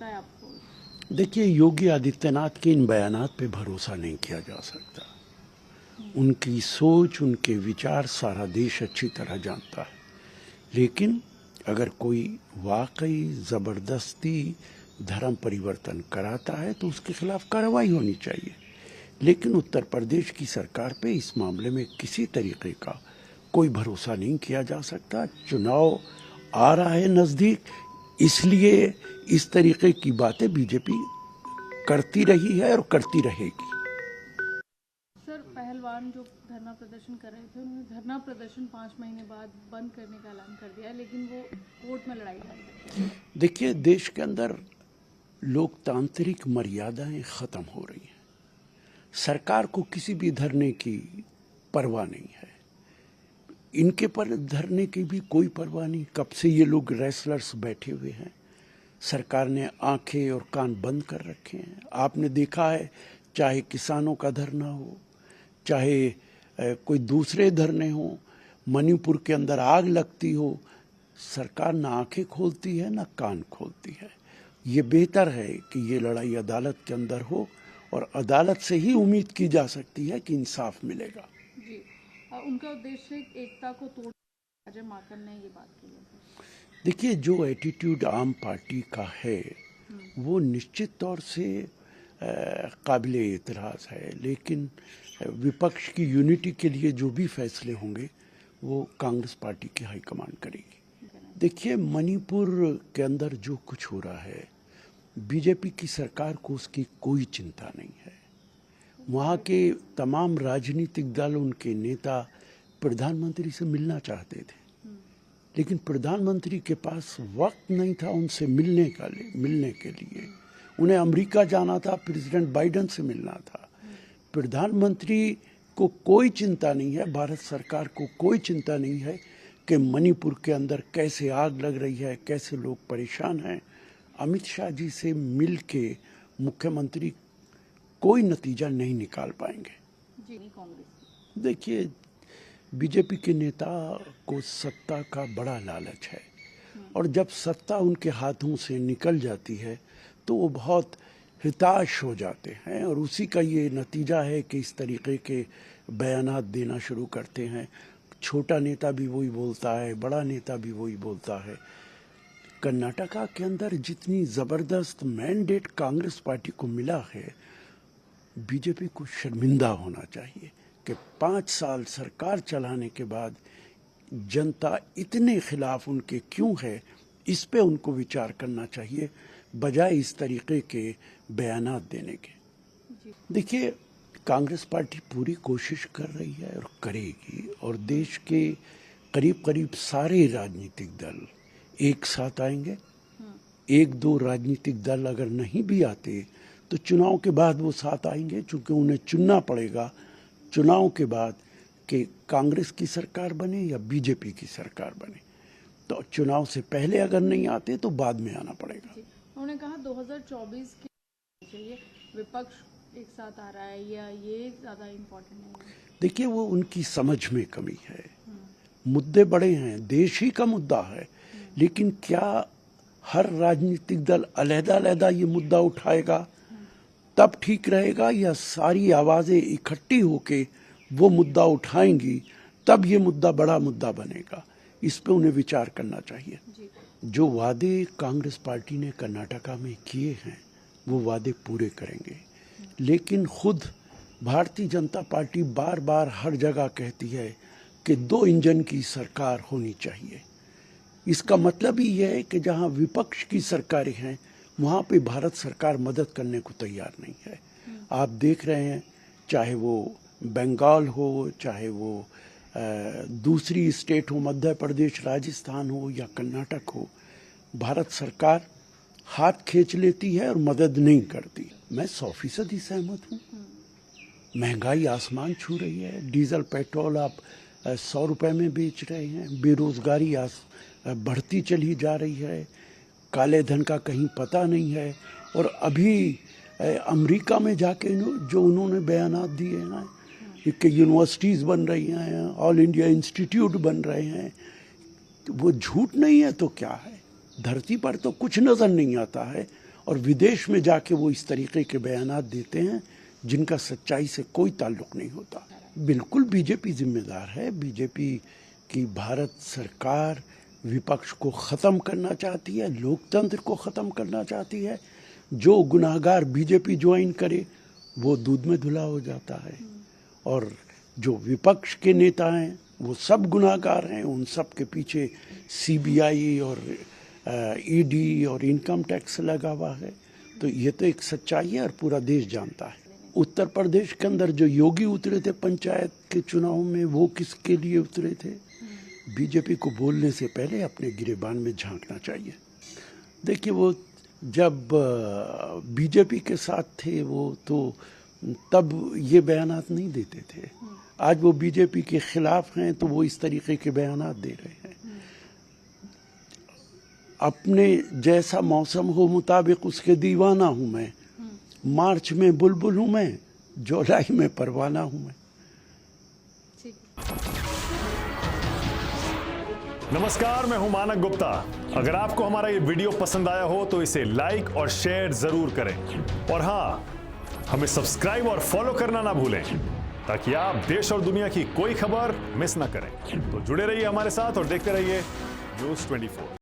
लगता है आपको? देखिए, योगी आदित्यनाथ के इन बयानात पे भरोसा नहीं किया जा सकता। उनकी सोच, उनके विचार सारा देश अच्छी तरह जानता है। लेकिन अगर कोई वाकई ज़बरदस्ती धर्म परिवर्तन कराता है तो उसके खिलाफ कार्रवाई होनी चाहिए। लेकिन उत्तर प्रदेश की सरकार पे इस मामले में किसी तरीके का कोई भरोसा नहीं किया जा सकता। चुनाव आ रहा है नज़दीक, इसलिए इस तरीके की बातें बीजेपी करती रही है और करती रहेगी। सर, पहलवान जो धरना प्रदर्शन कर रहे थे, उन्होंने धरना प्रदर्शन 5 महीने बाद बंद करने का ऐलान कर दिया, लेकिन वो कोर्ट में लड़ाई जारी है। देखिए, देश के अंदर लोकतांत्रिक मर्यादाएं खत्म हो रही हैं। सरकार को किसी भी धरने की परवाह नहीं है। इनके पर धरने की भी कोई परवाह नहीं। कब से ये लोग रेसलर्स बैठे हुए हैं। सरकार ने आंखें और कान बंद कर रखे हैं। आपने देखा है, चाहे किसानों का धरना हो, चाहे कोई दूसरे धरने हो, मणिपुर के अंदर आग लगती हो, सरकार ना आंखें खोलती है ना कान खोलती है। ये बेहतर है कि ये लड़ाई अदालत के अंदर हो और अदालत से ही उम्मीद की जा सकती है कि इंसाफ मिलेगा। जी, उनका उद्देश्य एकता को तोड़, अजय माकन ने ये बात की है। देखिए, जो एटीट्यूड आम पार्टी का है वो निश्चित तौर से काबिले एतराज़ है। लेकिन विपक्ष की यूनिटी के लिए जो भी फैसले होंगे वो कांग्रेस पार्टी की हाईकमान करेगी। देखिए, मणिपुर के अंदर जो कुछ हो रहा है, बीजेपी की सरकार को उसकी कोई चिंता नहीं है। वहाँ के तमाम राजनीतिक दल, उनके नेता प्रधानमंत्री से मिलना चाहते थे, लेकिन प्रधानमंत्री के पास वक्त नहीं था उनसे मिलने के लिए। उन्हें अमेरिका जाना था, प्रेसिडेंट बाइडेन से मिलना था। प्रधानमंत्री को कोई चिंता नहीं है, भारत सरकार को कोई चिंता नहीं है कि मणिपुर के अंदर कैसे आग लग रही है, कैसे लोग परेशान हैं। अमित शाह जी से मिल के मुख्यमंत्री कोई नतीजा नहीं निकाल पाएंगे। जी, कांग्रेस। देखिए, बीजेपी के नेता को सत्ता का बड़ा लालच है और जब सत्ता उनके हाथों से निकल जाती है तो वो बहुत हताश हो जाते हैं और उसी का ये नतीजा है कि इस तरीके के बयानात देना शुरू करते हैं। छोटा नेता भी वही बोलता है, बड़ा नेता भी वही बोलता है। कर्नाटका के अंदर जितनी ज़बरदस्त मैंडेट कांग्रेस पार्टी को मिला है, बीजेपी को शर्मिंदा होना चाहिए कि 5 साल सरकार चलाने के बाद जनता इतने खिलाफ उनके क्यों है। इस पे उनको विचार करना चाहिए, बजाय इस तरीके के बयानात देने के। देखिए, कांग्रेस पार्टी पूरी कोशिश कर रही है और करेगी, और देश के करीब करीब सारे राजनीतिक दल एक साथ आएंगे। 1-2 राजनीतिक दल अगर नहीं भी आते तो चुनाव के बाद वो साथ आएंगे, क्योंकि उन्हें चुनना पड़ेगा चुनाव के बाद कि कांग्रेस की सरकार बने या बीजेपी की सरकार बने। तो चुनाव से पहले अगर नहीं आते तो बाद में आना पड़ेगा। उन्होंने कहा 2024 के चाहिए, विपक्ष एक साथ आ रहा है, या ये ज़्यादा इम्पोर्टेंट नहीं है? देखिए, वो उनकी समझ में कमी है। मुद्दे बड़े हैं, देश ही का मुद्दा है, लेकिन क्या हर राजनीतिक दल अलग-अलग ये मुद्दा उठाएगा तब ठीक रहेगा, या सारी आवाज़ें इकट्ठी होके वो मुद्दा उठाएंगी तब ये मुद्दा बड़ा मुद्दा बनेगा? इस पे उन्हें विचार करना चाहिए। जो वादे कांग्रेस पार्टी ने कर्नाटका में किए हैं वो वादे पूरे करेंगे, लेकिन खुद भारतीय जनता पार्टी बार बार हर जगह कहती है कि 2 इंजन की सरकार होनी चाहिए। इसका मतलब ही यह है कि जहां विपक्ष की सरकारें हैं वहाँ पे भारत सरकार मदद करने को तैयार नहीं है। आप देख रहे हैं, चाहे वो बंगाल हो, चाहे वो दूसरी स्टेट हो, मध्य प्रदेश, राजस्थान हो या कर्नाटक हो, भारत सरकार हाथ खींच लेती है और मदद नहीं करती। मैं 100% सहमत हूँ। महंगाई आसमान छू रही है। डीजल पेट्रोल आप 100 रुपये में बेच रहे हैं। बेरोजगारी बढ़ती चली जा रही है। काले धन का कहीं पता नहीं है। और अभी अमेरिका में जाके जो उन्होंने बयानात दिए हैं कि यूनिवर्सिटीज़ बन रही हैं, ऑल इंडिया इंस्टीट्यूट बन रहे हैं, वो झूठ नहीं है तो क्या है? धरती पर तो कुछ नज़र नहीं आता है और विदेश में जाके वो इस तरीके के बयानात देते हैं जिनका सच्चाई से कोई ताल्लुक नहीं होता। बिल्कुल बीजेपी जिम्मेदार है। बीजेपी की भारत सरकार विपक्ष को ख़त्म करना चाहती है, लोकतंत्र को ख़त्म करना चाहती है। जो गुनाहगार बीजेपी ज्वाइन करे वो दूध में धुला हो जाता है, और जो विपक्ष के नेता हैं वो सब गुनाहगार हैं। उन सब के पीछे सीबीआई और ईडी और इनकम टैक्स लगा हुआ है। तो ये तो एक सच्चाई है और पूरा देश जानता है। उत्तर प्रदेश के अंदर जो योगी उतरे थे पंचायत के चुनाव में, वो किसके लिए उतरे थे? बीजेपी को बोलने से पहले अपने गिरेबान में झांकना चाहिए। देखिए, वो जब बीजेपी के साथ थे वो तो तब ये बयानात नहीं देते थे। आज वो बीजेपी के खिलाफ हैं तो वो इस तरीके के बयानात दे रहे हैं। अपने जैसा मौसम हो मुताबिक उसके दीवाना हूँ मैं। मार्च में बुलबुल हूँ मैं, जुलाई में परवाना हूँ मैं। नमस्कार, मैं हूं मानक गुप्ता। अगर आपको हमारा ये वीडियो पसंद आया हो तो इसे लाइक और शेयर जरूर करें, और हां, हमें सब्सक्राइब और फॉलो करना ना भूलें ताकि आप देश और दुनिया की कोई खबर मिस ना करें। तो जुड़े रहिए हमारे साथ और देखते रहिए News 24।